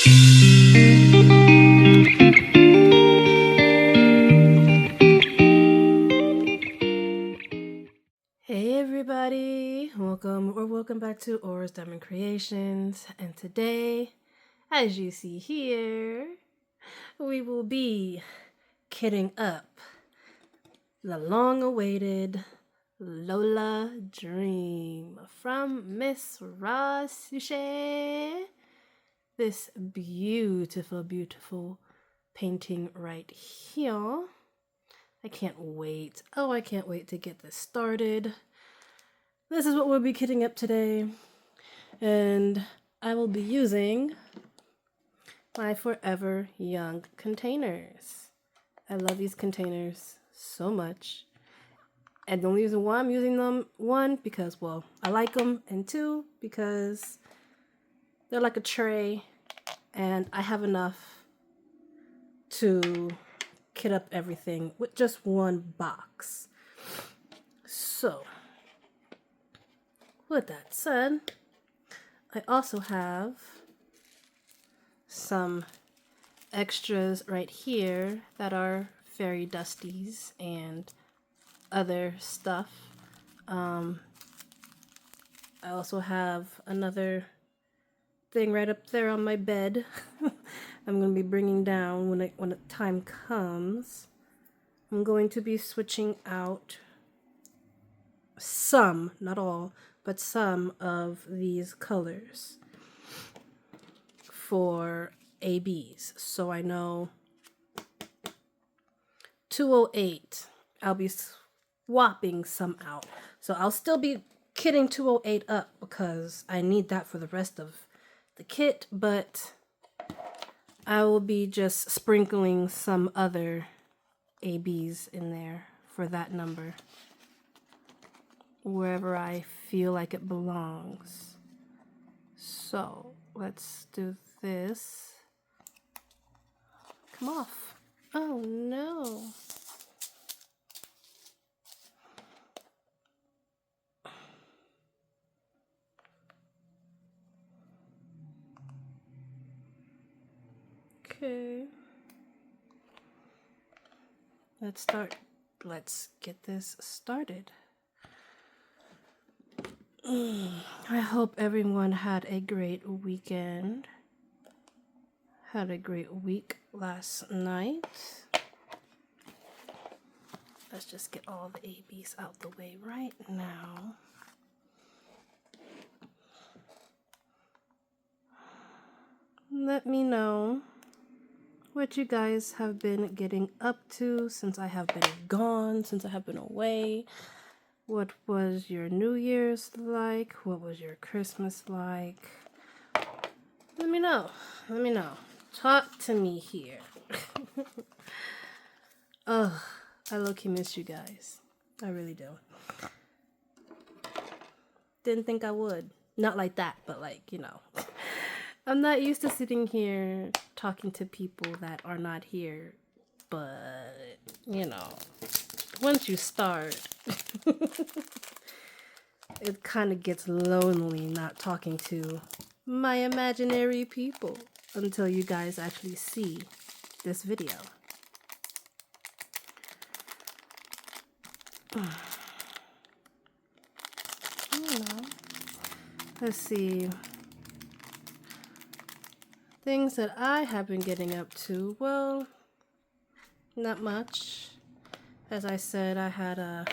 Hey everybody, welcome back to Aura's Diamond Creations, and today, as you see here, we will be kitting up the long-awaited Lola Dream from Miss Ross Suchet. This beautiful painting right here. I can't wait. Oh, I can't wait to get this started. This is what we'll be kitting up today. And I will be using my Forever Young containers. I love these containers so much. And the only reason why I'm using them, one, because, well, I like them, and two, because they're like a tray, and I have enough to kit up everything with just one box. So, with that said, I also have some extras right here that are fairy dusties and other stuff. I also have another thing right up there on my bed. I'm going to be bringing down when the time comes. I'm going to be switching out some, not all, but some of these colors for ABs. So I know 208, I'll be swapping some out. So I'll still be kitting 208 up because I need that for the rest of the kit, but I will be just sprinkling some other ABs in there for that number, wherever I feel like it belongs. So let's do this. Come off. Oh no. Okay. Let's get this started. I hope everyone had a great weekend. Had a great week last night. Let's just get all the ABs out the way right now. Let me know what you guys have been getting up to since I have been gone, since I have been away. What was your New Year's like? What was your Christmas like? Let me know. Let me know. Talk to me here. Ugh, I low-key miss you guys. I really do. Didn't think I would. Not like that, but like, you know. I'm not used to sitting here talking to people that are not here, but, you know, once you start, it kind of gets lonely not talking to my imaginary people until you guys actually see this video. Let's see. Things that I have been getting up to, well, not much. As I said, I had a...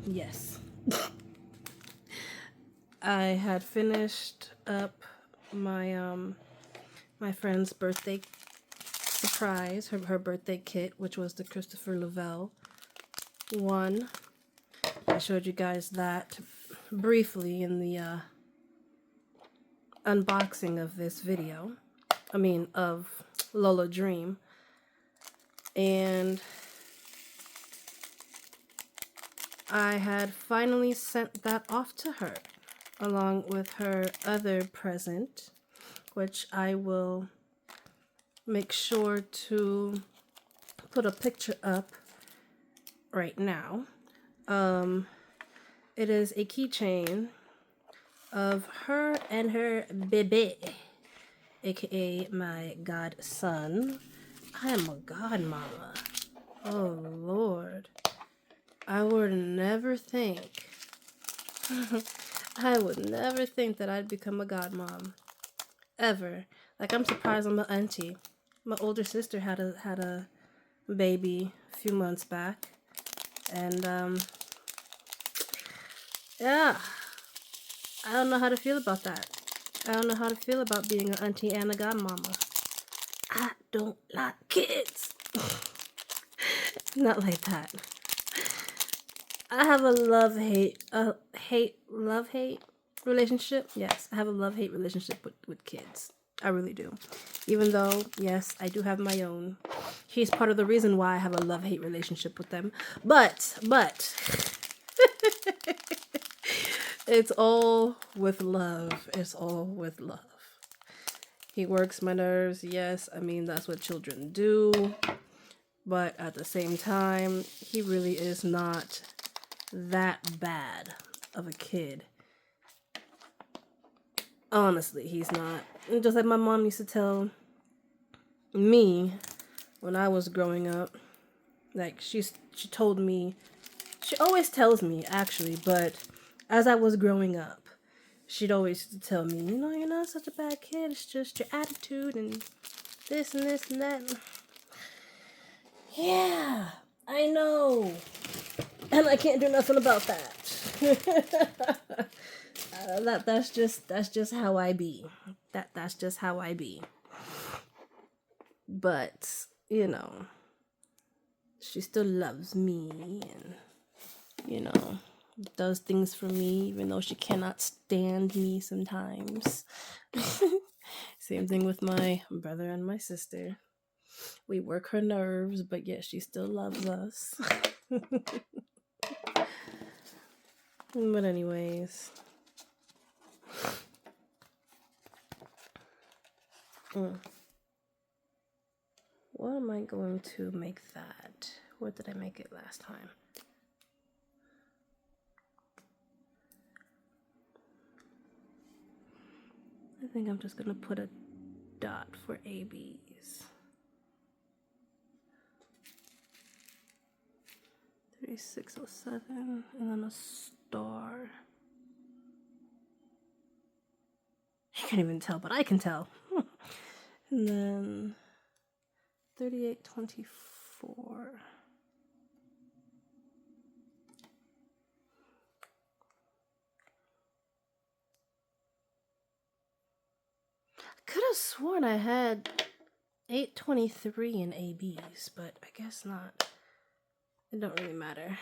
Yes. I had finished up my my friend's birthday surprise, her birthday kit, which was the Christopher Lavelle one. I showed you guys that briefly in the unboxing of this video. Of Lola Dream. And I had finally sent that off to her, along with her other present, which I will make sure to put a picture up right now. It is a keychain of her and her baby, aka my godson. I am a godmama. Oh Lord. I would never think. I would never think that I'd become a godmom. Ever. Like, I'm surprised I'm an auntie. My older sister had a baby a few months back. And yeah. I don't know how to feel about that. I don't know how to feel about being an auntie and a godmama. I don't like kids. Not like that. I have a love-hate relationship. Yes, I have a love-hate relationship with kids. I really do. Even though, yes, I do have my own. He's part of the reason why I have a love-hate relationship with them. But, it's all with love. It's all with love. He works my nerves. Yes, I mean, that's what children do. But at the same time, he really is not that bad of a kid. Honestly, he's not. And just like my mom used to tell me when I was growing up, like she told me, she always tells me actually, but as I was growing up, she'd always tell me, you know, you're not such a bad kid. It's just your attitude and this and this and that. Yeah, I know. And I can't do nothing about that. That's just how I be. That's just how I be. But, you know, she still loves me and, you know, does things for me even though she cannot stand me sometimes. Same thing with my brother and my sister. We work her nerves, but yet she still loves us. But anyways. What am I going to make that? What did I make it last time? I think I'm just going to put a dot for ABs. 3607 and then a star. You can't even tell, but I can tell. And then 3824. I could have sworn I had 823 in ABs, but I guess not. It don't really matter.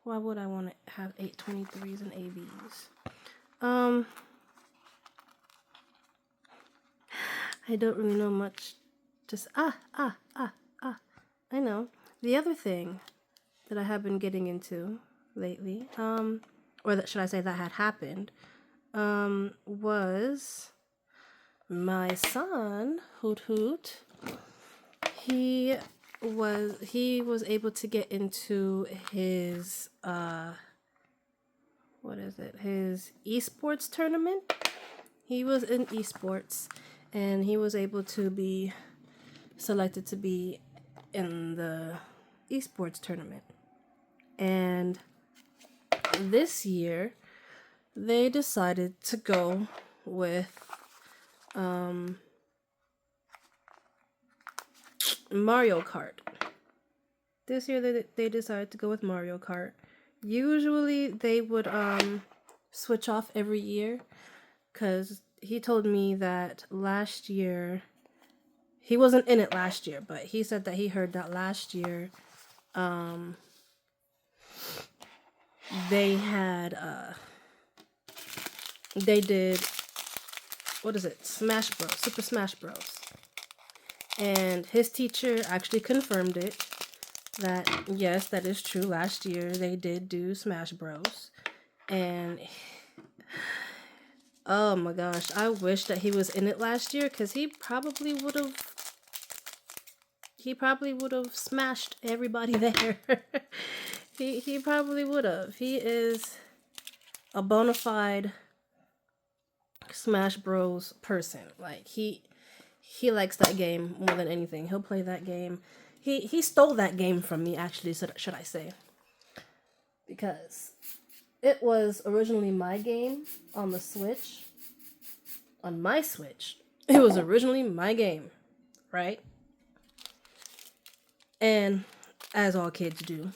Why would I want to have 823s and ABs? I don't really know much. Just I know. The other thing that I have been getting into lately, or that should I say that had happened, was my son, Hoot Hoot. He was able to get into his his esports tournament. He was in esports and he was able to be selected to be in the esports tournament. And this year they decided to go with Mario Kart. This year they decided to go with Mario Kart. Usually they would switch off every year, because he told me that last year, he wasn't in it last year, but he said that he heard that last year they had they did, what is it, Smash Bros, Super Smash Bros, and his teacher actually confirmed it, that yes, that is true. Last year they did do Smash Bros. And oh my gosh, I wish that he was in it last year, because he probably would have smashed everybody there. he probably would have. He is a bona fide Smash Bros person. Like he likes that game more than anything. He'll play that game. He stole that game from me, actually, should I say. Because it was originally my game on the Switch. On my Switch. It was originally my game, right? And as all kids do,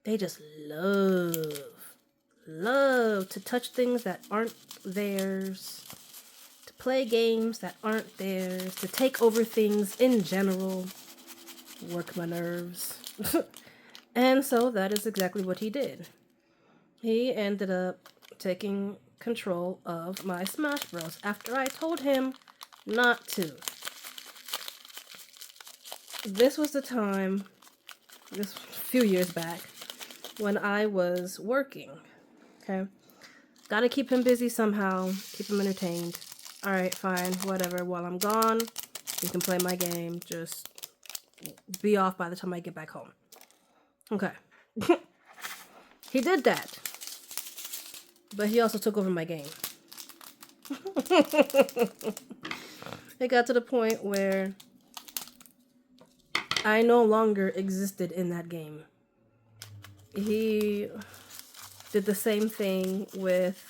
they just love to touch things that aren't theirs, to play games that aren't theirs, to take over things in general, work my nerves. And so that is exactly what he did. He ended up taking control of my Smash Bros. After I told him not to. This was the time, this few years back, when I was working. Okay? Gotta keep him busy somehow, keep him entertained. Alright, fine, whatever. While I'm gone, you can play my game. Just be off by the time I get back home. Okay. He did that. But he also took over my game. It got to the point where I no longer existed in that game. He did the same thing with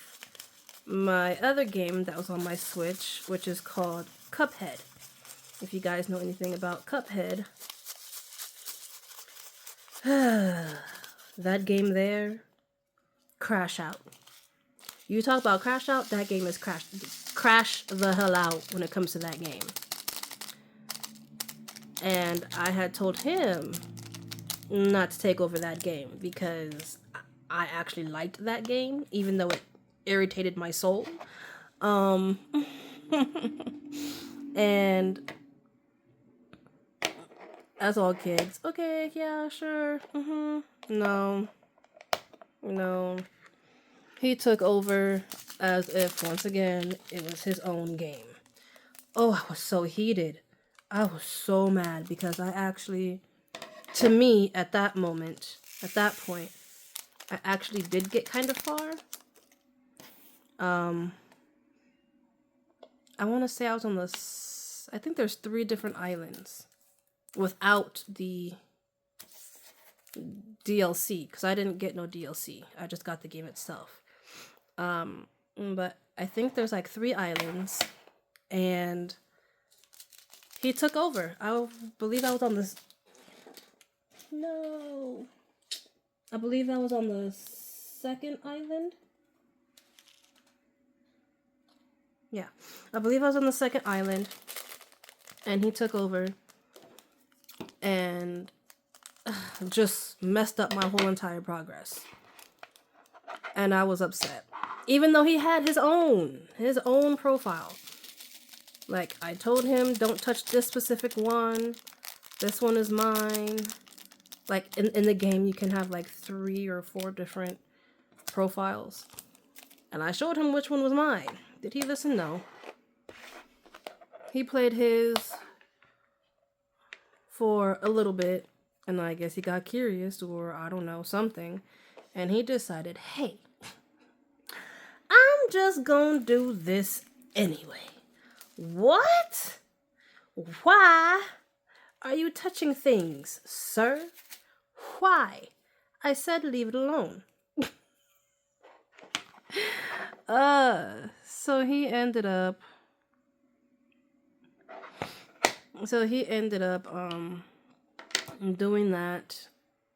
my other game that was on my Switch, which is called Cuphead. If you guys know anything about Cuphead, that game there, crash out. You talk about crash out, that game is crash the hell out when it comes to that game. And I had told him not to take over that game because I actually liked that game, even though it irritated my soul. And as all kids, okay, yeah, sure, no. He took over as if, once again, it was his own game. Oh, I was so heated. I was so mad because I actually, to me, at that moment, at that point, I actually did get kind of far. I want to say I was on I think there's 3 different islands without the DLC, because I didn't get no DLC. I just got the game itself. But I think there's like 3 islands, and he took over. I believe I was on this. No. I believe I was on the 2nd island. Yeah. I believe I was on the 2nd island, and he took over and just messed up my whole entire progress. And I was upset. Even though he had his own profile. Like, I told him, don't touch this specific one. This one is mine. Like, in the game, you can have like 3 or 4 different profiles. And I showed him which one was mine. Did he listen? No. He played his for a little bit, and I guess he got curious, or I don't know, something. And he decided, hey, I'm just gonna do this anyway. What? Why are you touching things, sir? Why? I said leave it alone. So he ended up doing that,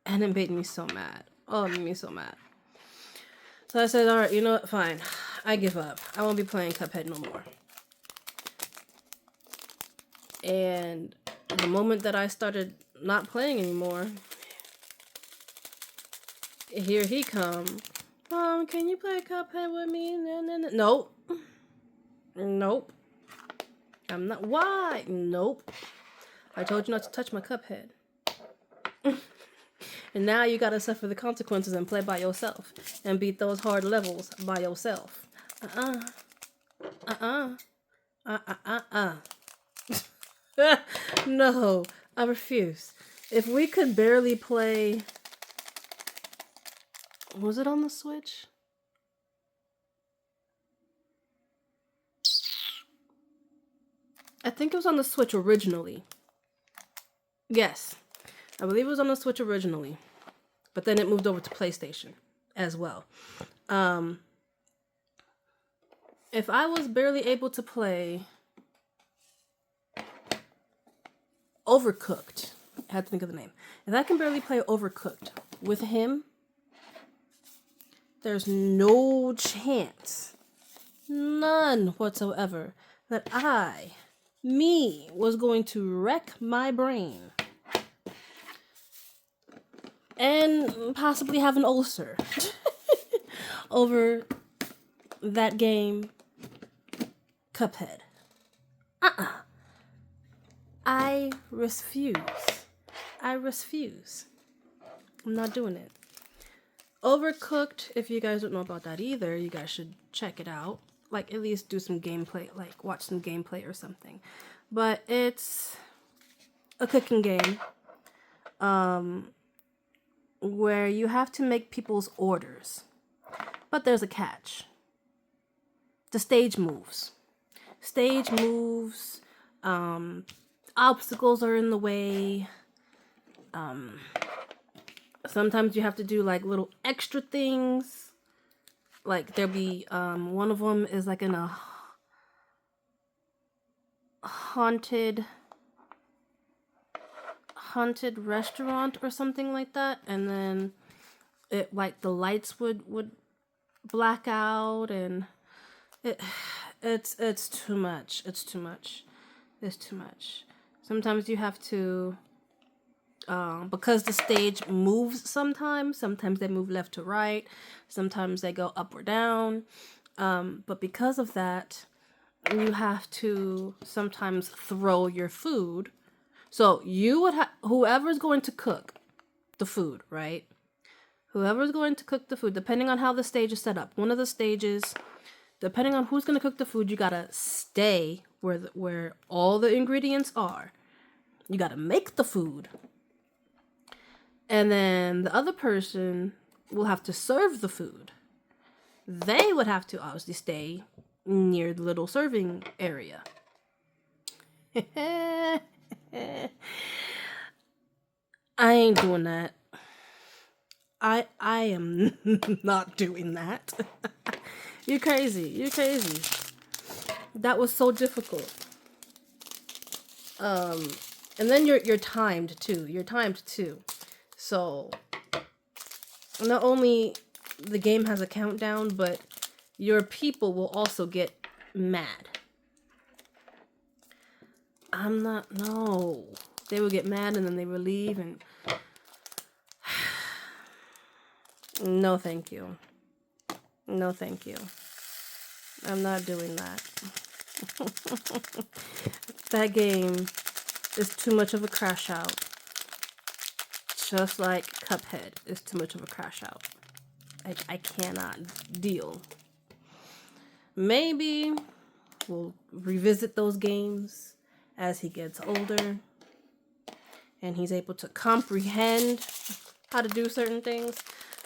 and it made me so mad. Oh, it made me so mad. So I said, all right, you know what, fine. I give up. I won't be playing Cuphead no more. And the moment that I started not playing anymore, here he come. Mom, can you play Cuphead with me? No. Nope. I'm not. Why? Nope. I told you not to touch my Cuphead. And now you gotta suffer the consequences and play by yourself. And beat those hard levels by yourself. No, I refuse. If we could barely play... Was it on the Switch? I think it was on the Switch originally. Yes, I believe it was on the Switch originally, but then it moved over to PlayStation as well. If I was barely able to play Overcooked, I had to think of the name. If I can barely play Overcooked with him, there's no chance, none whatsoever, that me, was going to wreck my brain and possibly have an ulcer over that game, Cuphead. I refuse. I'm not doing it. Overcooked, if you guys don't know about that either, you guys should check it out. Like, at least do some gameplay, like watch some gameplay or something. But it's a cooking game where you have to make people's orders. But there's a catch. The stage moves. Obstacles are in the way. Sometimes you have to do like little extra things. Like there'll be one of them is like in a haunted restaurant or something like that, and then it like the lights would black out, and it's too much. It's too much. Sometimes you have to because the stage moves sometimes they move left to right, sometimes they go up or down, but because of that you have to sometimes throw your food. So you would whoever's going to cook the food, right? Whoever's going to cook the food, depending on how the stage is set up. One of the stages, depending on who's going to cook the food, you got to stay where all the ingredients are. You got to make the food. And then the other person will have to serve the food. They would have to obviously stay near the little serving area. I ain't doing that. I am not doing that. You're crazy. That was so difficult. And then you're timed too. So not only the game has a countdown, but your people will also get mad. No. They will get mad and then they will leave, and no thank you. No thank you. I'm not doing that. That game is too much of a crash out. Just like Cuphead is too much of a crash out. I cannot deal. Maybe we'll revisit those games as he gets older and he's able to comprehend how to do certain things.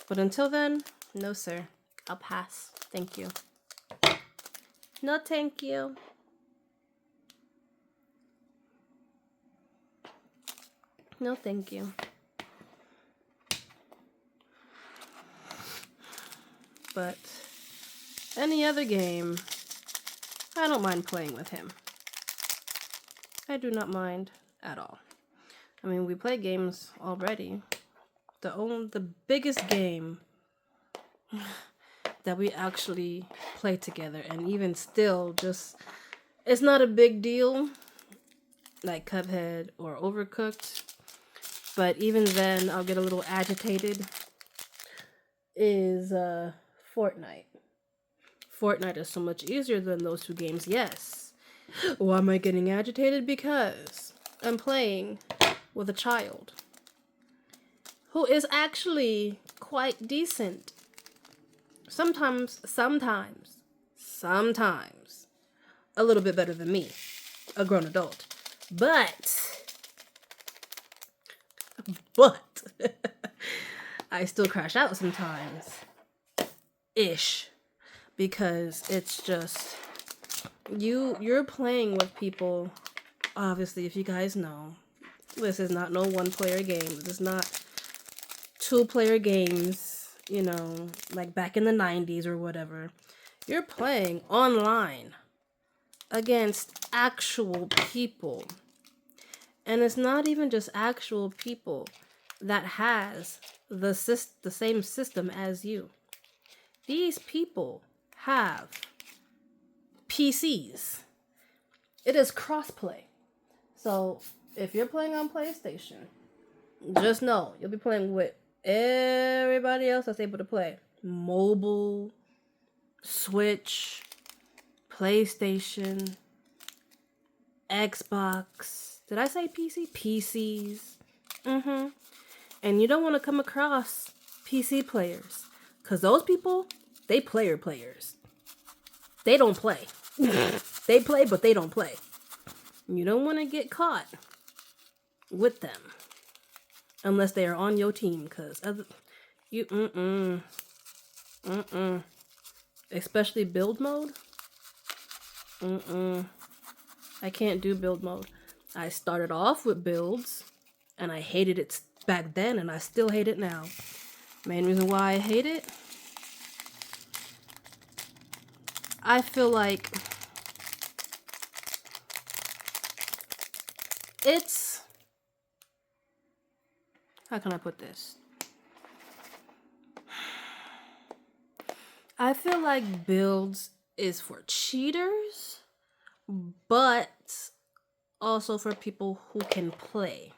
But until then, no sir. I'll pass. Thank you. No thank you. No thank you. But any other game, I don't mind playing with him. I do not mind at all. I mean, we play games already. The biggest game that we actually play together, and even still, just it's not a big deal like Cuphead or Overcooked, but even then I'll get a little agitated, is Fortnite. Fortnite is so much easier than those two games, yes. Why am I getting agitated? Because I'm playing with a child who is actually quite decent. Sometimes a little bit better than me, a grown adult. But I still crash out sometimes. Ish. Because it's just you're playing with people obviously, if you guys know, this is not no one-player game. This is not two-player games, you know, like back in the 90s or whatever. You're playing online against actual people. And it's not even just actual people that has the same system as you. These people have PCs. It is crossplay. So if you're playing on PlayStation, just know you'll be playing with everybody else that's able to play. Mobile, Switch, PlayStation, Xbox. Did I say PC? PCs. And you don't want to come across PC players. Because those people, they players. They don't play. They play, but they don't play. You don't want to get caught with them. Unless they are on your team. Because you, especially build mode. I can't do build mode. I started off with builds, and I hated it back then, and I still hate it now. Main reason why I hate it, I feel like it's, how can I put this? I feel like builds is for cheaters, but also for people who can play.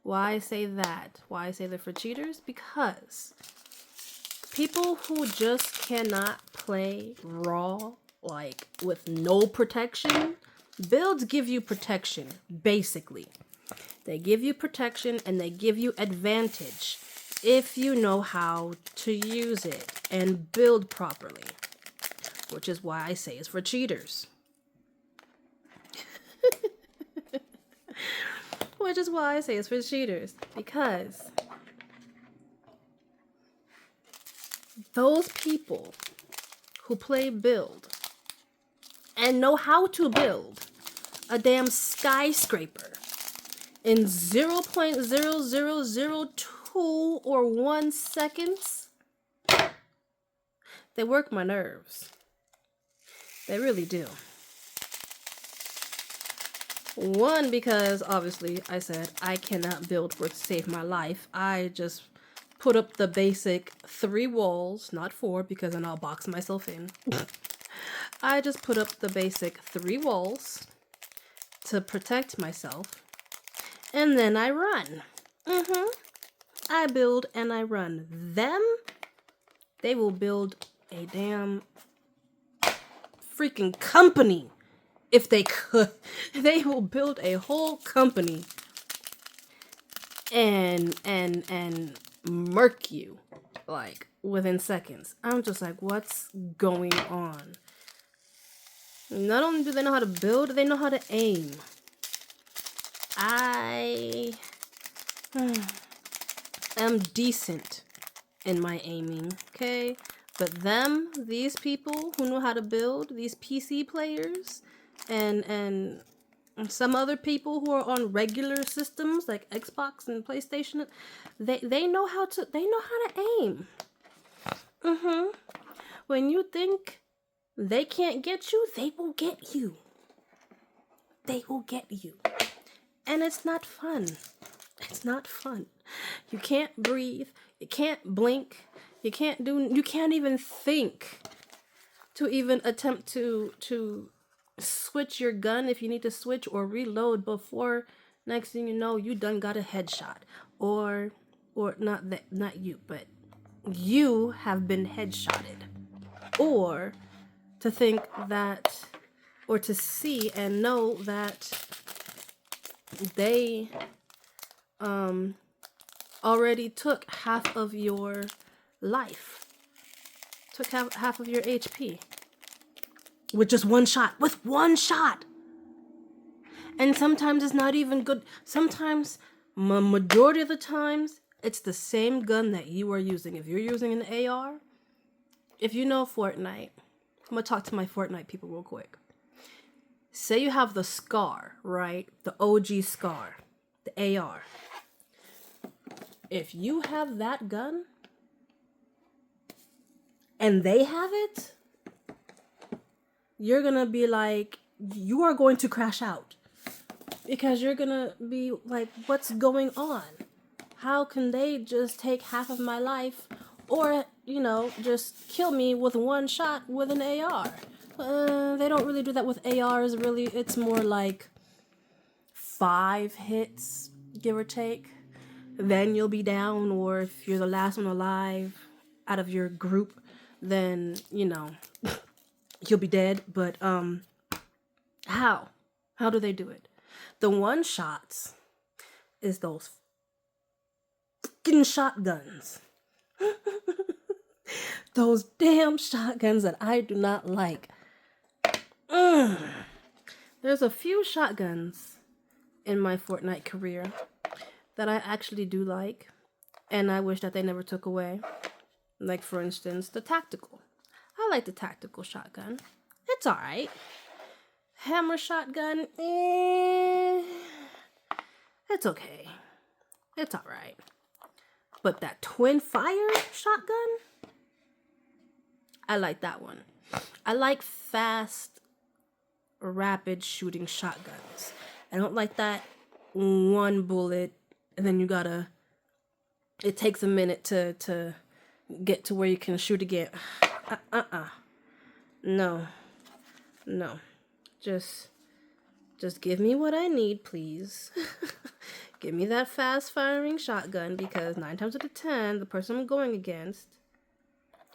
Why I say that? Why I say they're for cheaters? Because people who just cannot play raw, like with no protection, builds give you protection, basically. They give you protection and they give you advantage if you know how to use it and build properly. Which is why I say it's for cheaters. Which is why I say it's for cheaters. Because those people who play build and know how to build a damn skyscraper in 0.0002 or 1 seconds, they work my nerves. They really do. One, because obviously I said I cannot build for to save my life. I just put up the basic 3 walls, not 4, because then I'll box myself in. I just put up the basic 3 walls to protect myself, and then I run. I build and I run. Them, they will build a damn freaking company. If they could, they will build a whole company and murk you like within seconds. I'm just like, what's going on? Not only do they know how to build, they know how to aim. I am decent in my aiming, okay? But these people who know how to build, these PC players, and some other people who are on regular systems like Xbox and PlayStation, they know how to aim. When you think they can't get you, they will get you. They will get you. And it's not fun. It's not fun. You can't breathe. You can't blink. You can't even think to even attempt to switch your gun if you need to switch or reload before next thing you know you done got a headshot. Or not you, but you have been headshotted. Or to think that, or to see and know that they already took half of your life, took half of your HP with just one shot, and sometimes it's not even good. Sometimes, majority of the times, it's the same gun that you are using. If you're using an AR, if you know Fortnite, I'm gonna talk to my Fortnite people real quick. say you have the SCAR, right? The OG SCAR, the AR. If you have that gun and they have it, you're gonna be like, you are going to crash out. Because you're gonna be like, what's going on? How can they just take half of my life or, just kill me with one shot with an AR? They don't really do that with ARs, really. It's more like 5 hits, give or take. Then you'll be down, or if you're the last one alive out of your group, then, you'll be dead. But, how? How do they do it? The one shots is those fucking shotguns. Those damn shotguns that I do not like. There's a few shotguns in my Fortnite career that I actually do like, and I wish that they never took away. Like, for instance, the tactical. I like the tactical shotgun. It's alright. Hammer shotgun, it's okay. It's alright. But that twin fire shotgun, I like that one. I like fast, rapid shooting shotguns. I don't like that one bullet and then it takes a minute to get to where you can shoot again. No. Just give me what I need, please. Give me that fast firing shotgun, because 9 times out of 10, the person I'm going against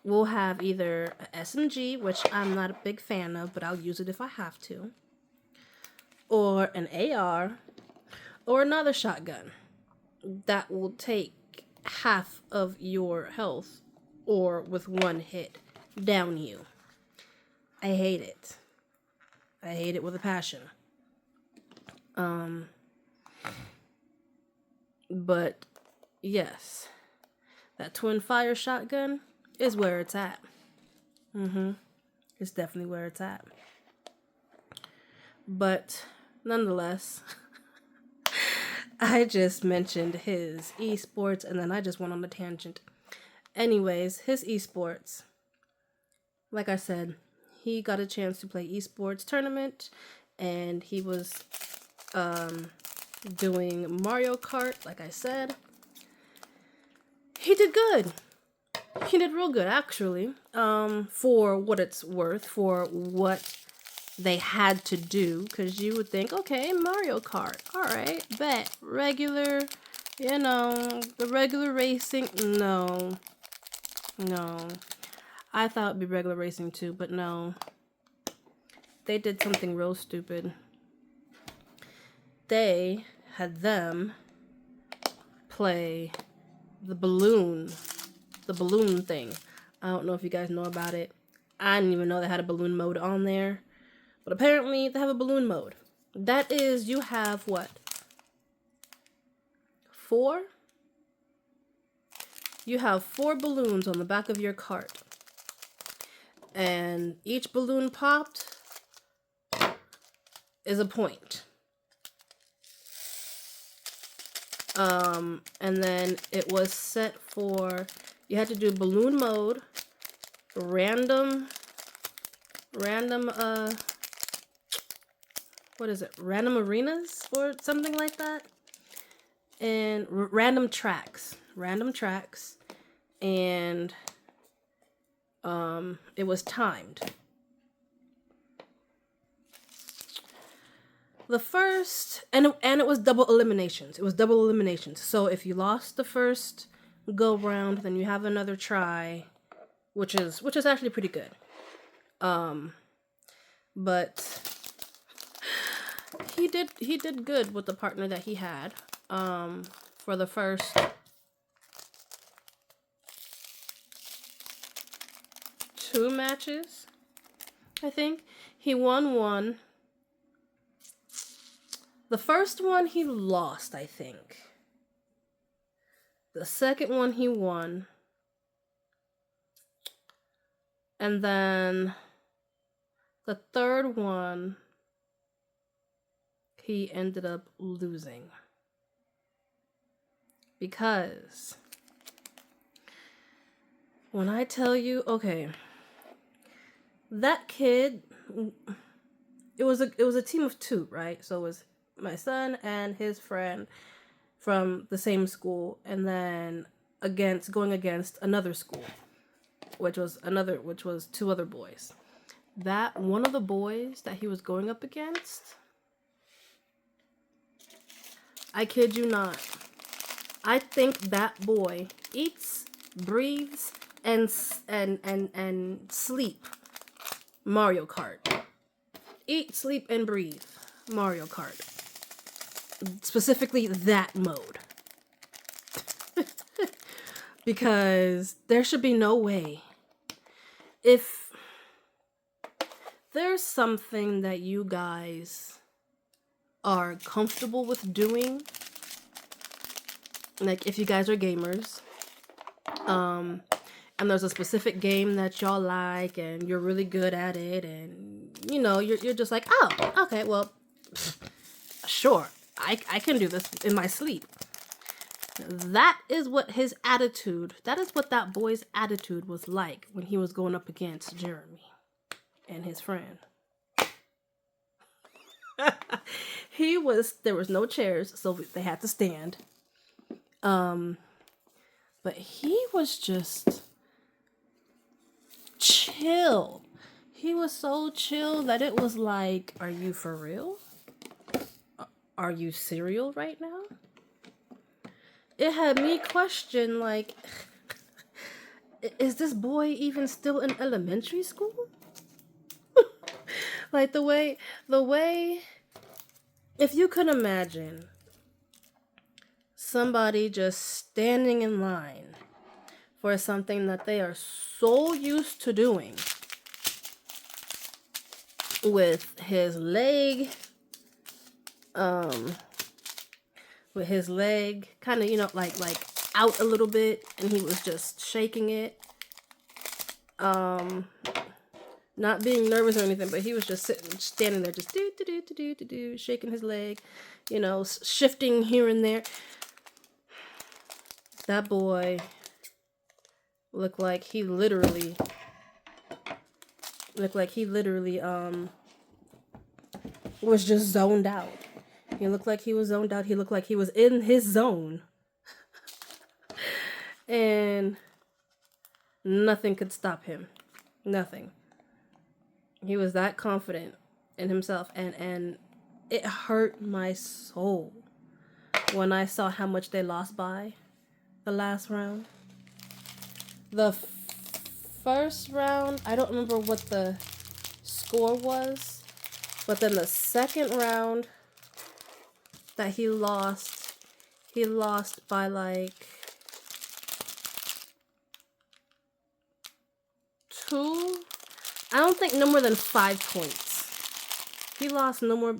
will have either a SMG, which I'm not a big fan of, but I'll use it if I have to, or an AR, or another shotgun that will take half of your health, or with one hit, down you. I hate it. I hate it with a passion. But yes, that twin fire shotgun is where it's at. It's definitely where it's at. But nonetheless, I just mentioned his esports and then I just went on a tangent. Anyways, his esports, like I said, he got a chance to play esports tournament, and he was doing Mario Kart, like I said. He did good. He did real good, actually. For what it's worth, for what they had to do, because you would think, okay, Mario Kart, alright, bet. Regular, the regular racing, no. I thought it'd be regular racing too, but no. They did something real stupid. They had them play the balloon thing. I don't know if you guys know about it. I didn't even know they had a balloon mode on there. But apparently they have a balloon mode. That is, you have what? 4? You have 4 balloons on the back of your cart. And each balloon popped is a point. And then it was set for, you had to do balloon mode, random, what is it? Random arenas or something like that? And random tracks. And it was timed. The first, and it was double eliminations. So if you lost the first go round, then you have another try, which is actually pretty good. But he did good with the partner that he had. For the first 2 matches, I think he won 1. The first one he lost, I think. The second one he won. And then the third one, he ended up losing. Because when I tell you, okay, that kid, it was a team of two, right? So it was my son and his friend from the same school, and then going against another school, which was two other boys. That one of the boys that he was going up against, I kid you not, I think that boy eats, breathes, and sleep Mario Kart. Eat, sleep, and breathe Mario Kart. Specifically that mode. Because there should be no way. If there's something that you guys are comfortable with doing, like if you guys are gamers, and there's a specific game that y'all like and you're really good at it, and you know you're just like, oh, okay, well, sure, I can do this in my sleep. That is what his attitude, that is what that boy's attitude was like when he was going up against Jeremy and his friend. There was no chairs, so they had to stand. But he was just chill. He was so chill that it was like, are you for real? Are you serial right now? It had me question, like, is this boy even still in elementary school? Like the way, if you could imagine somebody just standing in line for something that they are so used to doing, with his leg kind of, you know, like out a little bit, and he was just shaking it, not being nervous or anything, but he was just standing there, just do, shaking his leg, you know, shifting here and there. That boy looked like he literally was just zoned out. He looked like he was zoned out. He looked like he was in his zone. And nothing could stop him. Nothing. He was that confident in himself, and it hurt my soul when I saw how much they lost by the last round. The first round, I don't remember what the score was, but then the second round that he lost by like 2, I don't think no more than 5 points. He lost no more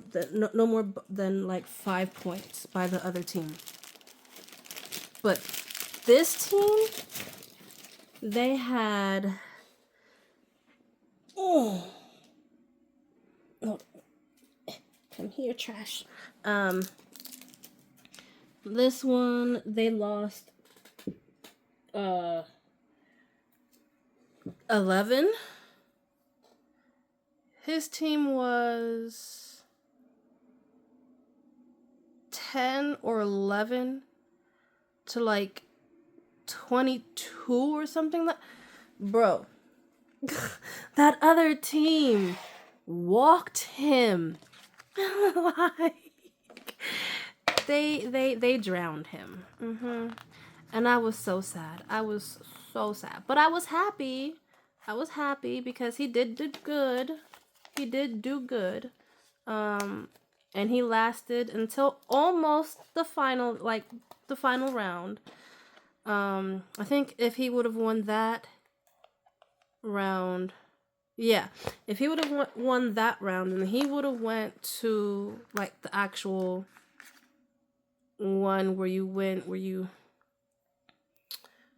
than like 5 points by the other team. But this team, they had, oh, come here, trash. This one, they lost 11. His team was 10 or 11 to like 22 or something. Bro, that other team walked him. Like, they drowned him. And I was so sad. I was so sad. But I was happy. Because he did good. He did do good. And he lasted until almost the final round. I think if he would have won that round, if he would have won that round, then he would have went to like the actual one where you win,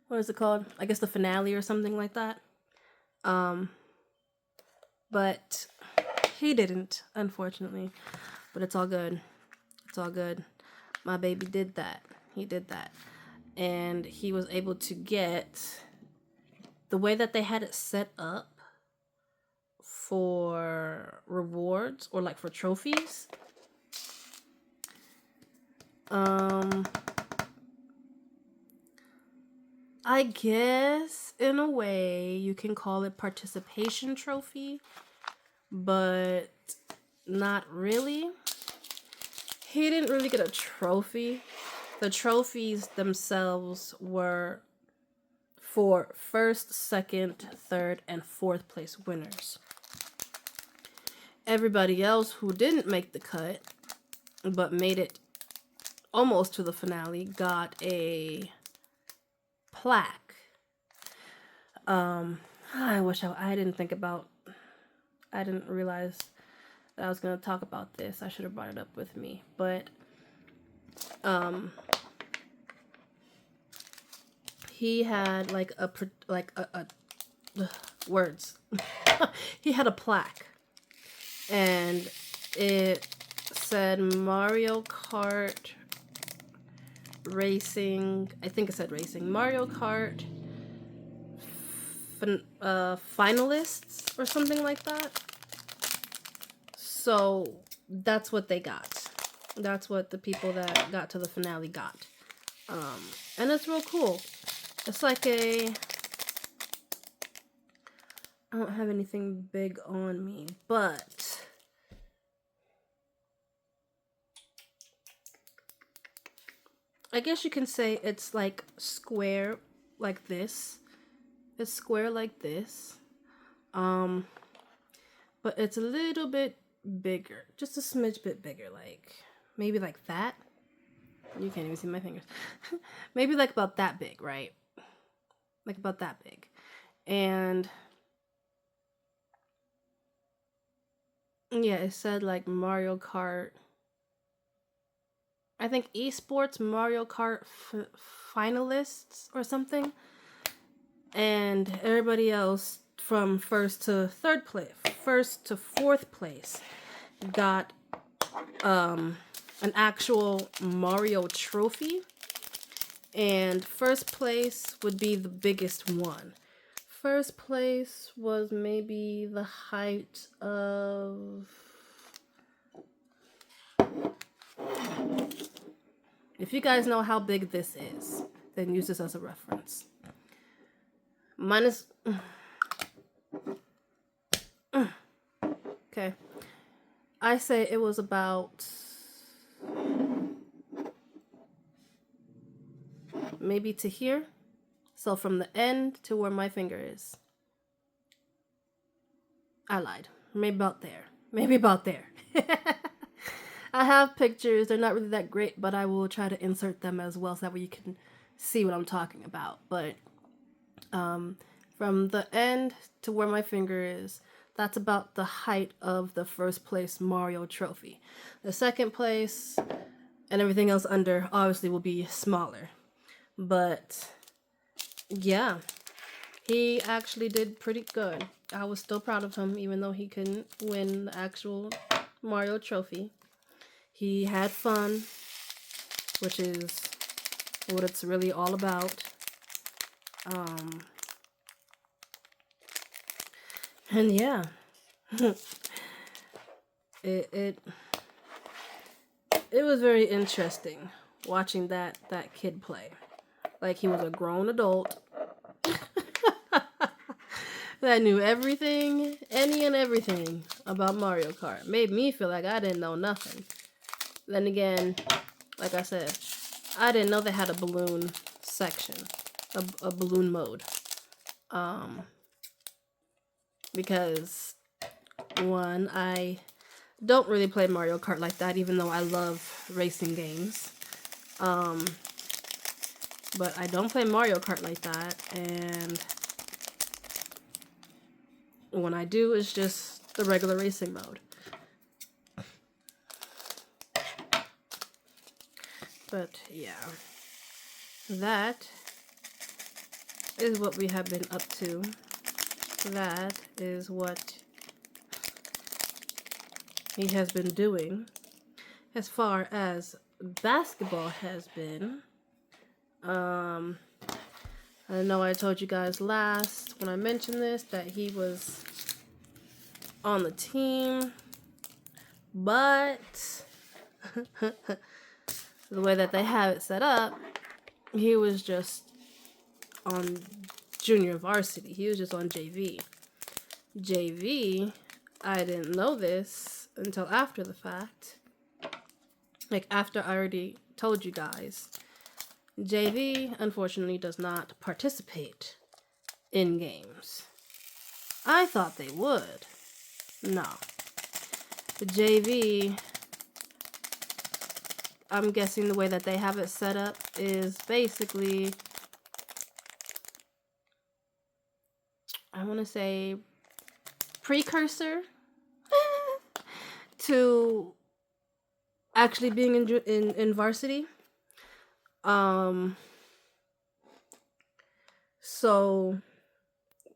what is it called? I guess the finale or something like that. But he didn't, unfortunately. But it's all good. It's all good. My baby did that. He did that. And he was able to get the way that they had it set up for rewards or like for trophies. I guess in a way you can call it participation trophy, but not really. He didn't really get a trophy. The trophies themselves were for first, second, third, and fourth place winners. Everybody else who didn't make the cut but made it almost to the finale got a plaque. I wish I didn't think about, I didn't realize that I was going to talk about this. I should have brought it up with me. But he had like a words. He had a plaque, and it said Mario Kart Racing. I think it said Racing. Mario Kart finalists or something like that. So that's what they got. That's what the people that got to the finale got. And it's real cool. It's like a... I don't have anything big on me, but... I guess you can say it's like square like this. It's square like this. But it's a little bit bigger. Just a smidge bit bigger. Like, maybe like that. You can't even see my fingers. Maybe like about that big, right? Like about that big. And yeah, it said like Mario Kart. I think esports Mario Kart finalists or something. And everybody else from first to fourth place got an actual Mario trophy. And first place would be the biggest one. First place was maybe the height of... If you guys know how big this is, then use this as a reference. Mine is... Okay. I say it was about... maybe to here. So from the end to where my finger is. I lied. Maybe about there. Maybe about there. I have pictures. They're not really that great, but I will try to insert them as well so that way you can see what I'm talking about. But from the end to where my finger is, that's about the height of the first place Mario trophy. The second place and everything else under obviously will be smaller. But yeah, he actually did pretty good. I was still proud of him even though he couldn't win the actual Mario trophy. He had fun, which is what it's really all about. And yeah, it was very interesting watching that kid play. Like he was a grown adult that knew everything, any and everything about Mario Kart. Made me feel like I didn't know nothing. Then again, like I said, I didn't know they had a balloon section, a balloon mode. Because one, I don't really play Mario Kart like that, even though I love racing games. But I don't play Mario Kart like that, and when I do, it's just the regular racing mode. But yeah, that is what we have been up to. That is what he has been doing. as far as basketball has been, I know I told you guys last when I mentioned this that he was on the team, but the way that they have it set up, he was just on junior varsity. He was just on JV. JV, I didn't know this until after the fact. Like after I already told you guys. JV, unfortunately, does not participate in games. I thought they would. No. The JV, I'm guessing the way that they have it set up is basically, I want to say, precursor to actually being in varsity. So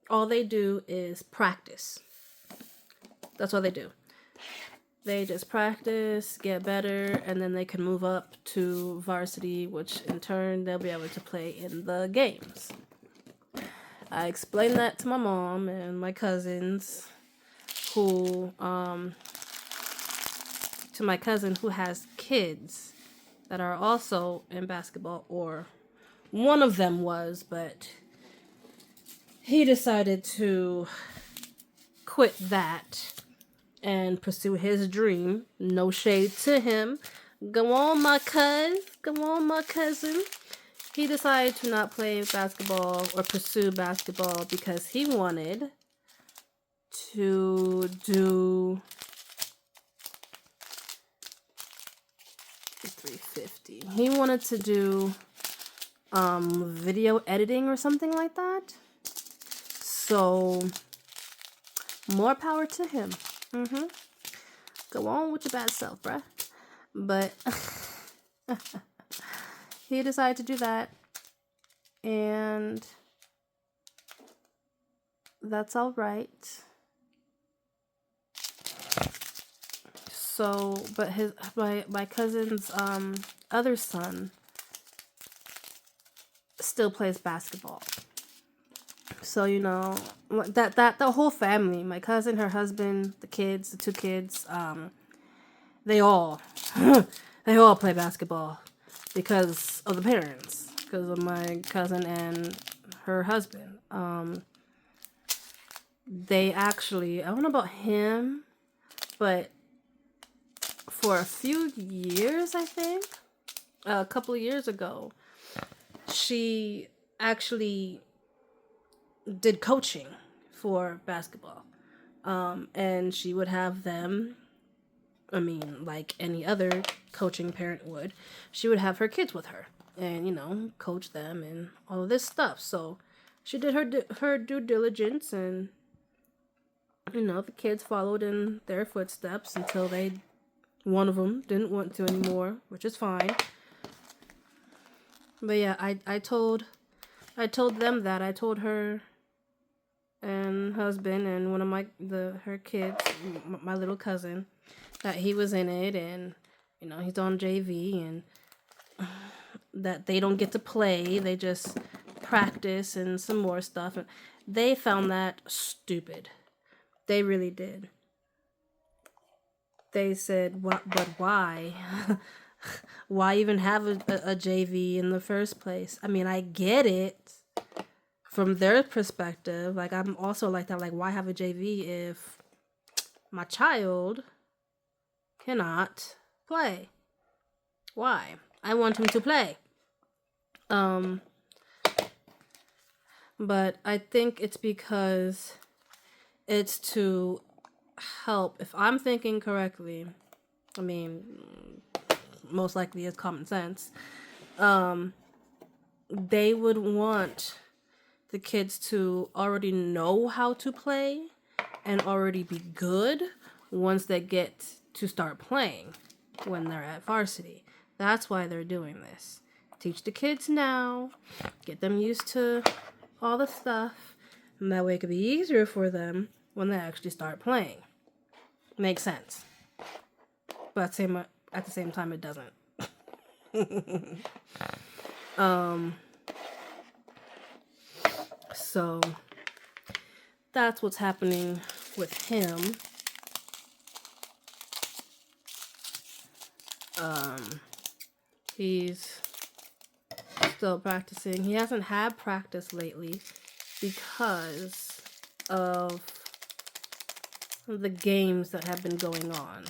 all they do is practice. That's all they do. They just practice, get better, and then they can move up to varsity, which in turn they'll be able to play in the games. I explained that to my mom and my cousins to my cousin who has kids that are also in basketball, or one of them was, but he decided to quit that and pursue his dream. No shade to him. Go on, my cousin. He decided to not play basketball or pursue basketball because he wanted to do 350. He wanted to do video editing or something like that. So more power to him. Go on with your bad self, bruh. But he decided to do that, and that's all right. So, but my cousin's other son still plays basketball. So, you know, that the whole family, my cousin, her husband, the kids, the two kids, they all play basketball because of the parents, because of my cousin and her husband. They actually, I don't know about him, but for a few years, I think, a couple of years ago, she actually did coaching for basketball. And she would have them, I mean, like any other coaching parent would, she would have her kids with her and, you know, coach them and all of this stuff. So she did her due diligence, and, you know, the kids followed in their footsteps until one of them didn't want to anymore, which is fine. But yeah, I told them that. I told her and husband and one of her kids, my little cousin, that he was in it, and, you know, he's on JV, and that they don't get to play, they just practice and some more stuff. And they found that stupid. They really did. They said, "What? But why? Why even have a JV in the first place?" I mean, I get it from their perspective. Like, I'm also like that. Like, why have a JV if my child cannot play? Why? I want him to play. But I think it's because it's to help. If I'm thinking correctly, I mean, most likely it's common sense. They would want the kids to already know how to play and already be good once they get to start playing when they're at varsity. That's why they're doing this. Teach the kids now, get them used to all the stuff, and that way it could be easier for them when they actually start playing. Makes sense. But at the same time it doesn't. So that's what's happening with him. He's still practicing. He hasn't had practice lately because of the games that have been going on.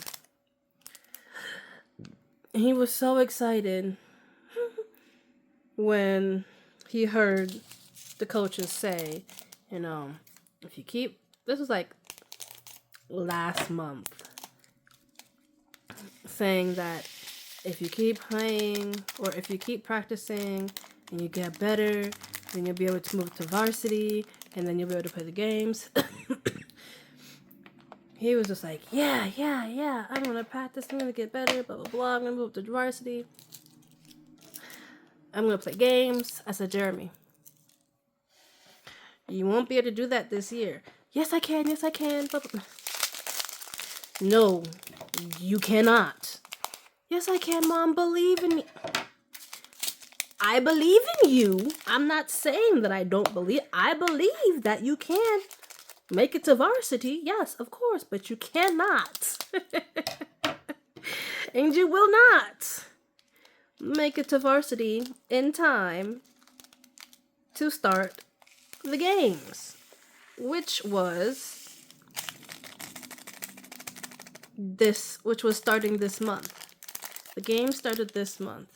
He was so excited when he heard the coaches say, you know, if you keep, this was like last month, saying that if you keep playing or if you keep practicing and you get better, then you'll be able to move to varsity and then you'll be able to play the games. He was just like, yeah, I'm going to practice, I'm going to get better, blah, blah, blah, I'm going to move to varsity. I'm going to play games. I said, Jeremy, you won't be able to do that this year. Yes, I can. Blah, blah. No, you cannot. Yes, I can, Mom. Believe in me. I believe in you. I'm not saying that I don't believe. I believe that you can make it to varsity. Yes, of course, but you cannot. And you will not make it to varsity in time to start the games, which was starting this month. The game started this month,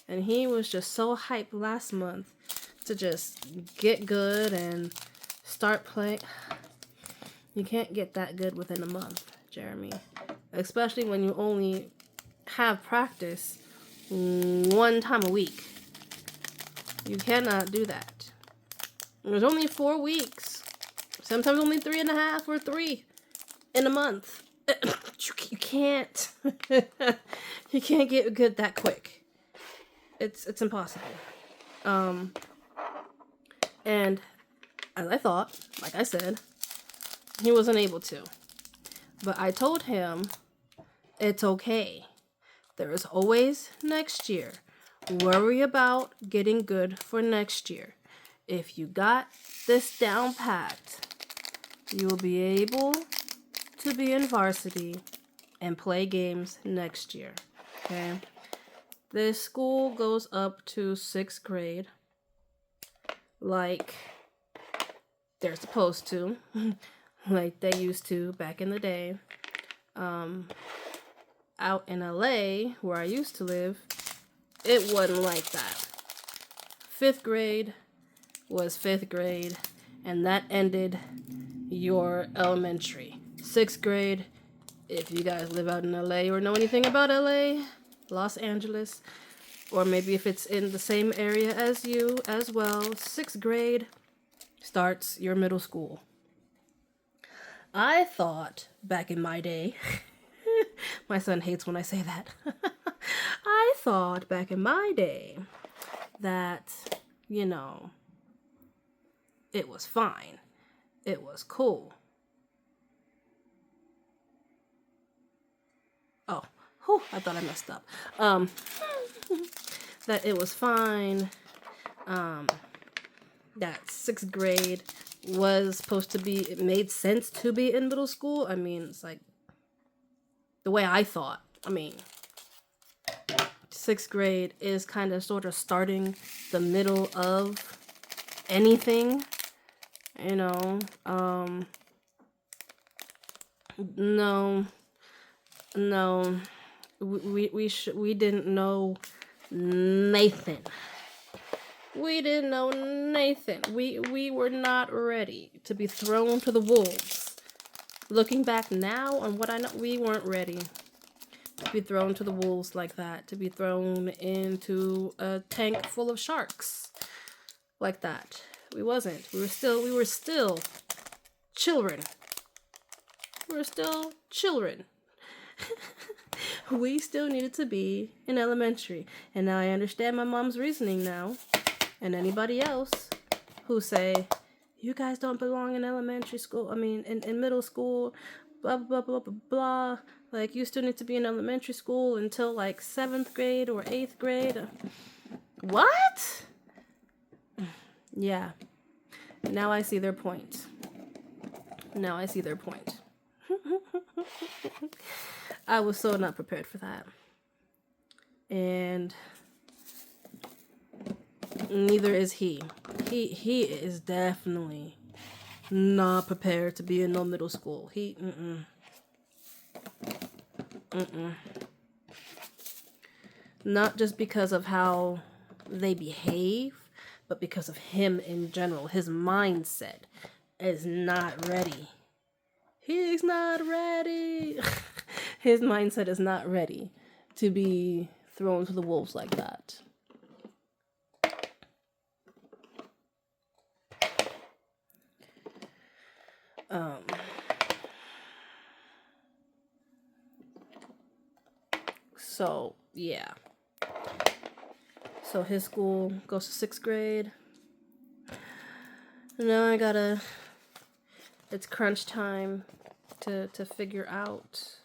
and he was just so hyped last month to just get good and start playing. You can't get that good within a month, Jeremy, especially when you only have practice one time a week. You cannot do that. There's only 4 weeks, sometimes only 3.5 or 3 in a month. You can't. You can't get good that quick. It's impossible. And as I thought, like I said, he wasn't able to. But I told him it's okay. There is always next year. Worry about getting good for next year. If you got this down packed, you will be able to be in varsity and play games next year. Okay? This school goes up to 6th grade like they're supposed to, like they used to back in the day. Out in LA, where I used to live, it wasn't like that. 5th grade was 5th grade, and that ended your elementary. 6th grade, if you guys live out in LA or know anything about LA, Los Angeles, or maybe if it's in the same area as you as well, 6th grade starts your middle school. I thought back in my day, my son hates when I say that. I thought back in my day that, you know, it was fine. It was cool. Oh, whew, I thought I messed up. That it was fine. That 6th grade was supposed to be, it made sense to be in middle school. I mean, it's like the way I thought. I mean, 6th grade is kind of sort of starting the middle of anything, you know. No, we didn't know Nathan. We didn't know Nathan. We were not ready to be thrown to the wolves. Looking back now on what I know, we weren't ready to be thrown to the wolves like that. To be thrown into a tank full of sharks like that. We wasn't. We were still children. We were still children. We still needed to be in elementary. And now I understand my mom's reasoning now. And anybody else who say, you guys don't belong in elementary school, I mean, in middle school, blah, blah, blah, blah, blah. Like, you still need to be in elementary school until like 7th grade or 8th grade. What? Yeah. Now I see their point. Now I see their point. I was so not prepared for that. And neither is he. He is definitely not prepared to be in no middle school. Not just because of how they behave, but because of him in general. His mindset is not ready. He's not ready. His mindset is not ready to be thrown to the wolves like that. So, yeah. So his school goes to 6th grade. Now it's crunch time to figure out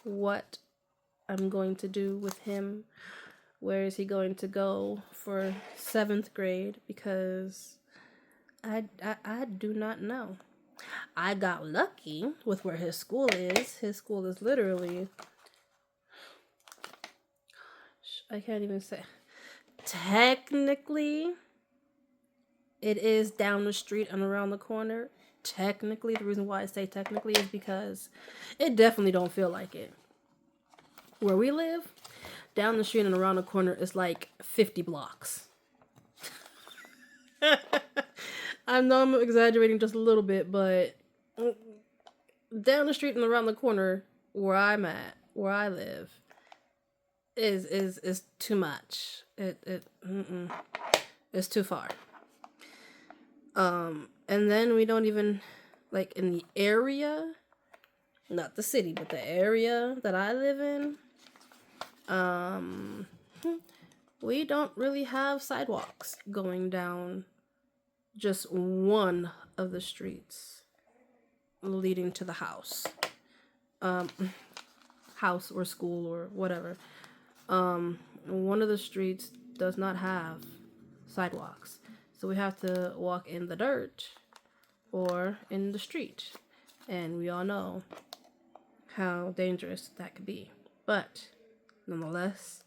what I'm going to do with him. Where is he going to go for 7th grade? Because I do not know. I got lucky with where his school is. His school is literally, I can't even say. Technically, it is down the street and around the corner. Technically, the reason why I say technically is because it definitely don't feel like it. Where we live, down the street and around the corner is like 50 blocks. I know I'm exaggerating just a little bit, but down the street and around the corner where I'm at, where I live, is too much. It's too far. And then we don't even, like, in the area, not the city, but the area that I live in, we don't really have sidewalks going down just one of the streets leading to the house. House or school or whatever. One of the streets does not have sidewalks. So we have to walk in the dirt or in the street. And we all know how dangerous that could be. But nonetheless,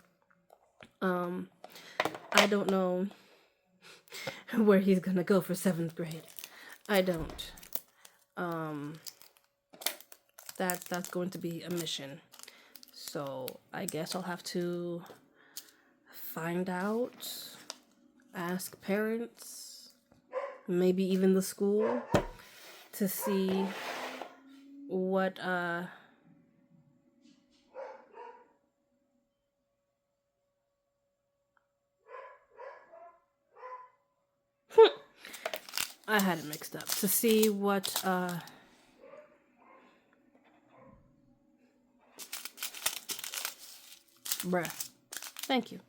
I don't know where he's gonna go for 7th grade. I don't. That's going to be a mission. So I guess I'll have to find out, ask parents, maybe even the school, to see what I had it mixed up, to see what bruh. Thank you.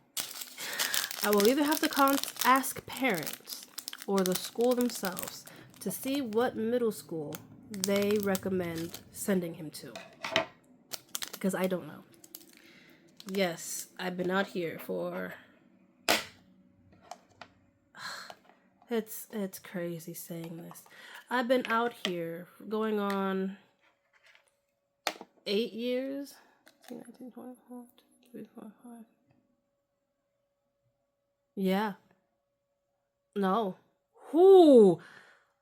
I will either have to ask parents or the school themselves to see what middle school they recommend sending him to. Because I don't know. Yes, I've been out here for... It's crazy saying this. I've been out here going on 8 years. 19, 20, 3, 4, 5. Yeah. No. Who?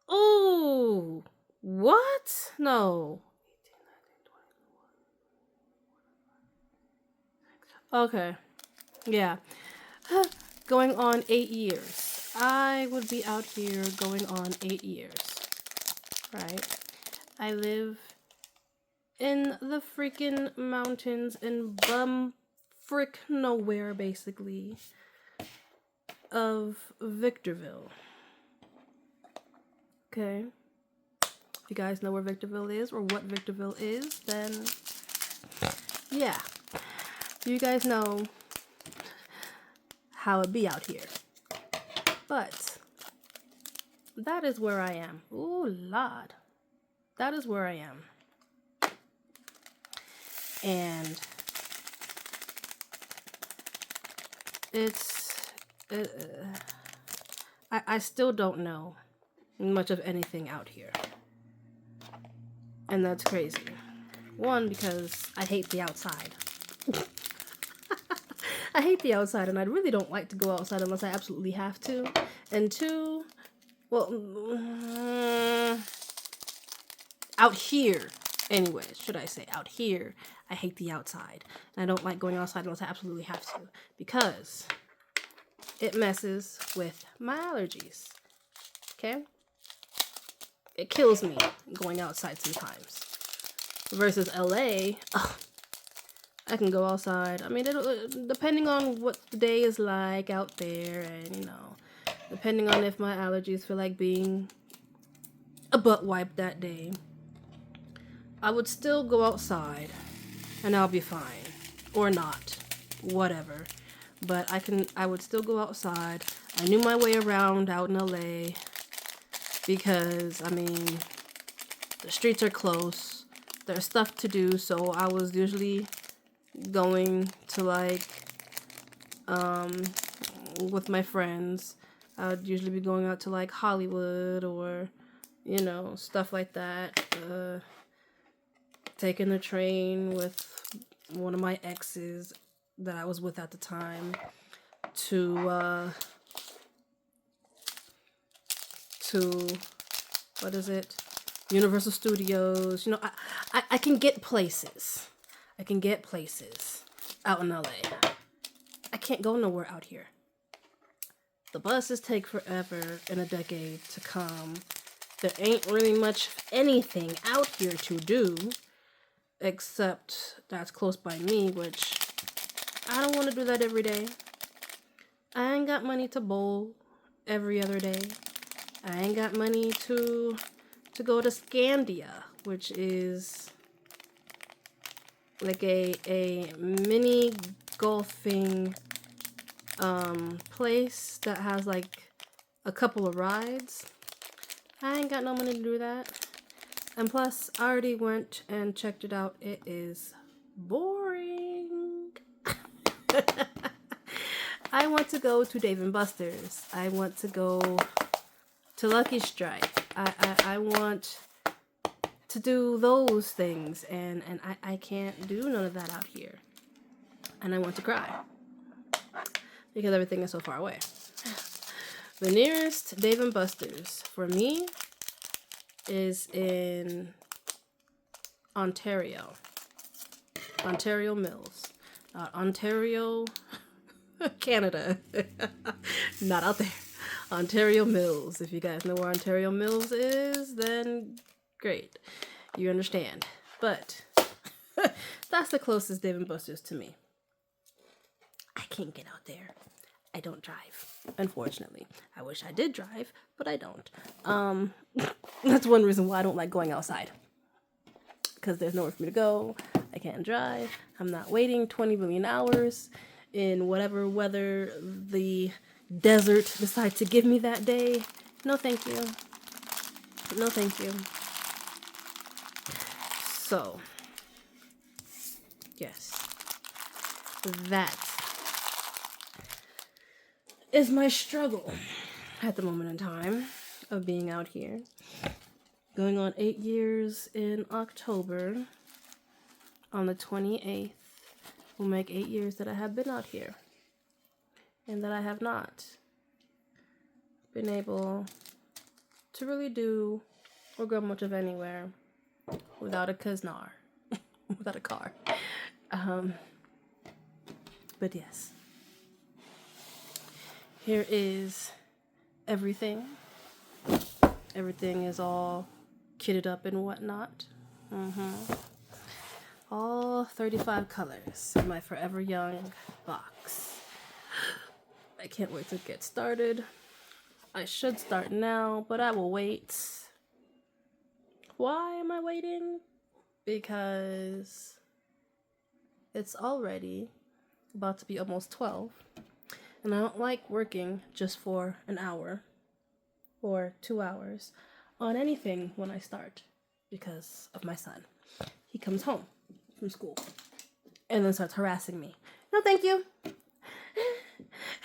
Oh. What? No. Okay. Yeah. Going on 8 years. I would be out here going on 8 years. Right? I live in the freaking mountains in frick nowhere, basically, of Victorville. Okay. If you guys know where Victorville is or what Victorville is, then yeah. You guys know how it be out here. But that is where I am. Ooh, Lord. That is where I am. And I still don't know much of anything out here. And that's crazy. One, because I hate the outside. I hate the outside, and I really don't like to go outside unless I absolutely have to. And two, well, out here, anyways, should I say, out here, I hate the outside. And I don't like going outside unless I absolutely have to, because it messes with my allergies. Okay? It kills me going outside sometimes. Versus LA, I can go outside. I mean, depending on what the day is like out there, and you know, depending on if my allergies feel like being a butt wipe that day, I would still go outside and I'll be fine. Or not. Whatever. But I would still go outside. I knew my way around out in LA because, I mean, the streets are close. There's stuff to do, so I was usually going to like, with my friends. I would usually be going out to like Hollywood or, you know, stuff like that. Taking the train with one of my exes that I was with at the time to what is it? Universal Studios. You know, I can get places. I can get places out in LA. I can't go nowhere out here. The buses take forever and a decade to come. There ain't really much anything out here to do, except that's close by me, which I don't want to do that every day. I ain't got money to bowl every other day. I ain't got money to go to Scandia, which is like a mini golfing place that has like a couple of rides. I ain't got no money to do that. And plus, I already went and checked it out. It is boring. I want to go to Dave & Buster's. I want to go to Lucky Strike. I want to do those things, and I can't do none of that out here. And I want to cry because everything is so far away. The nearest Dave & Buster's for me is in Ontario. Ontario Mills. Ontario, Canada. Not out there. Ontario Mills. If you guys know where Ontario Mills is, then great. You understand. But that's the closest Dave & Buster's to me. I can't get out there. I don't drive, unfortunately. I wish I did drive, but I don't. That's one reason why I don't like going outside. Because there's nowhere for me to go. I can't drive. I'm not waiting 20 million hours in whatever weather the desert decides to give me that day. No, thank you. No, thank you. So, yes. That is my struggle at the moment in time of being out here. Going on 8 years in October. On the 28th will make 8 years that I have been out here. And that I have not been able to really do or go much of anywhere without a Kaznar. Without a car. But yes. Here is everything. Everything is all kitted up and whatnot. All 35 colors in my Forever Young box. I can't wait to get started. I should start now, but I will wait. Why am I waiting? Because it's already about to be almost 12. And I don't like working just for an hour or 2 hours on anything when I start because of my son. He comes home from school and then starts harassing me. No, thank you.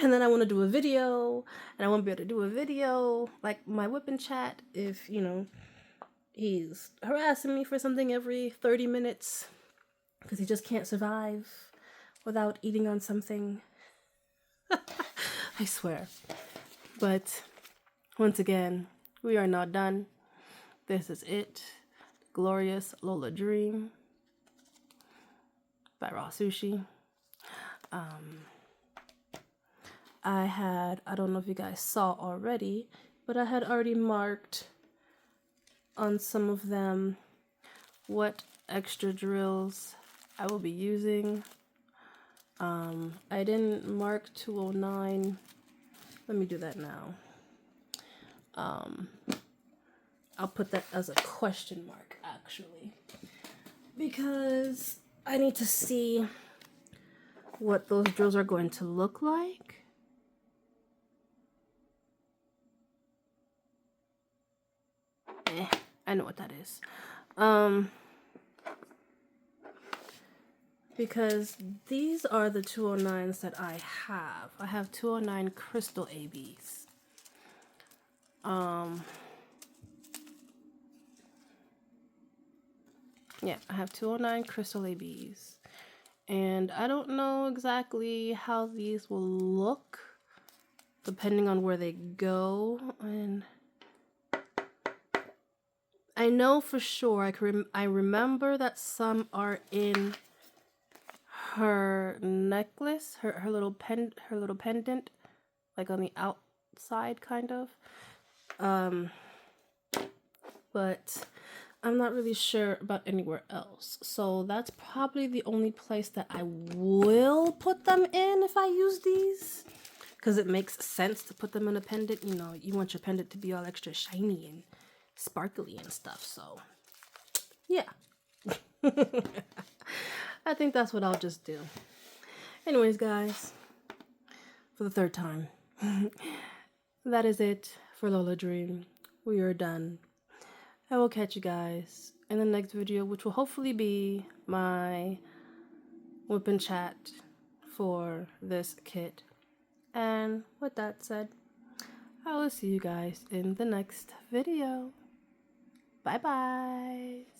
And then I want to do a video, and I won't be able to do a video like my whip and chat if, you know, he's harassing me for something every 30 minutes because he just can't survive without eating on something. I swear. But once again, we are not done. This is it. Glorious Lola Dream by Raw Sushi. I don't know if you guys saw already, but I had already marked on some of them what extra drills I will be using. I didn't mark 209. Let me do that now. I'll put that as a question mark actually, because I need to see what those drills are going to look like. I know what that is. Because these are the 209s that I have. I have 209 crystal ABs. Yeah, I have 209 crystal ABs. And I don't know exactly how these will look depending on where they go. And I know for sure, I remember that some are in her necklace, her little pendant, like on the outside kind of. But I'm not really sure about anywhere else. So that's probably the only place that I will put them in if I use these. Because it makes sense to put them in a pendant. You know, you want your pendant to be all extra shiny and sparkly and stuff. So, yeah. I think that's what I'll just do. Anyways, guys, for the third time, that is it for Lola Dream. We are done. I will catch you guys in the next video, which will hopefully be my whip and chat for this kit. And with that said, I will see you guys in the next video. Bye bye.